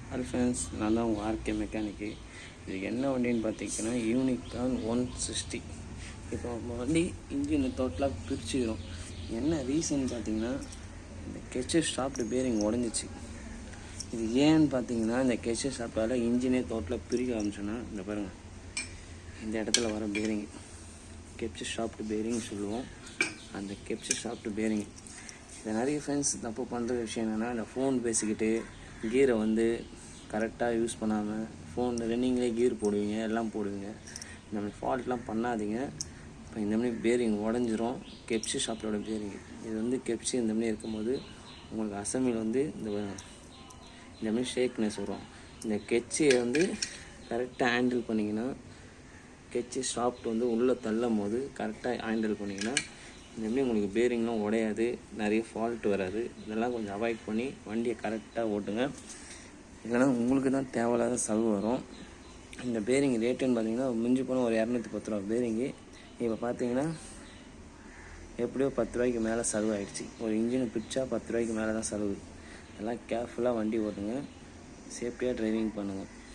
Hi friends, நான் தான் உங்கள் ஆர்கே மெக்கானிக்கு. இது என்ன வண்டின்னு பார்த்தீங்கன்னா யூனிகார்ன் 160. இப்போ நம்ம வண்டி இன்ஜின் டோட்டலாக பிரிச்சுக்கிறோம். என்ன ரீசன் பார்த்தீங்கன்னா, இந்த கெச்சர் ஷாஃப்ட் பேரிங் உடஞ்சிச்சு. இது ஏன்னு பார்த்தீங்கன்னா, இந்த கெச்சர் ஷாஃப்டால் இன்ஜினே டோட்டலாக பிரிக்க ஆரம்பிச்சோன்னா, இந்த பாருங்கள், இந்த இடத்துல வர பேரிங் கெப்சர் ஷாஃப்ட் பேரிங் சொல்லுவோம். அந்த கெப்சர் ஷாஃப்ட் பேரிங் இதை நிறைய ஃப்ரெண்ட்ஸ் தப்பு பண்ணுற விஷயம் என்னென்னா, இந்த ஃபோன் பேசிக்கிட்டு கீரை கரெக்டாக யூஸ் பண்ணாமல் ஃபோன் ரன்னிங்லேயே கீர் போடுவீங்க, எல்லாம் போடுவீங்க. இந்த மாதிரி ஃபால்ட்லாம் பண்ணாதீங்க. இப்போ இந்த மாதிரி பேரிங் உடஞ்சிரும். கெப்சி ஷாஃப்டோட பேரிங் இது கெப்சி இந்த மாதிரி இருக்கும்போது உங்களுக்கு அசம்பிள் இந்த மாதிரி ஷேக்னஸ் வரும். இந்த கெச்சியை கரெக்டாக ஹேண்டில் பண்ணிங்கன்னா, கெச்சி ஷாஃப்ட் உள்ளே தள்ளும் போது கரெக்டாக ஹேண்டில் பண்ணிங்கன்னா இந்தமாரி உங்களுக்கு பேரிங்லாம் உடையாது, நிறைய ஃபால்ட் வராது. இதெல்லாம் கொஞ்சம் அவாய்ட் பண்ணி வண்டியை கரெக்டாக ஓட்டுங்க. இல்லைனா உங்களுக்கு தான் தேவையில்லாத செலவு வரும். இந்த பேரிங் ரேட்டுன்னு பார்த்தீங்கன்னா மிஞ்சி போனால் ஒரு 210 ரூபா பேரிங்கு. இப்போ பார்த்தீங்கன்னா எப்படியோ 10 ரூபாய்க்கு மேலே செலவு ஆகிடுச்சு. ஒரு இன்ஜினை பிடிச்சா 10 ரூபாய்க்கு மேலே தான் செலவு. எல்லாம் கேர்ஃபுல்லாக வண்டி ஓட்டுங்க, சேஃப்டியாக ட்ரைவிங் பண்ணுங்கள்.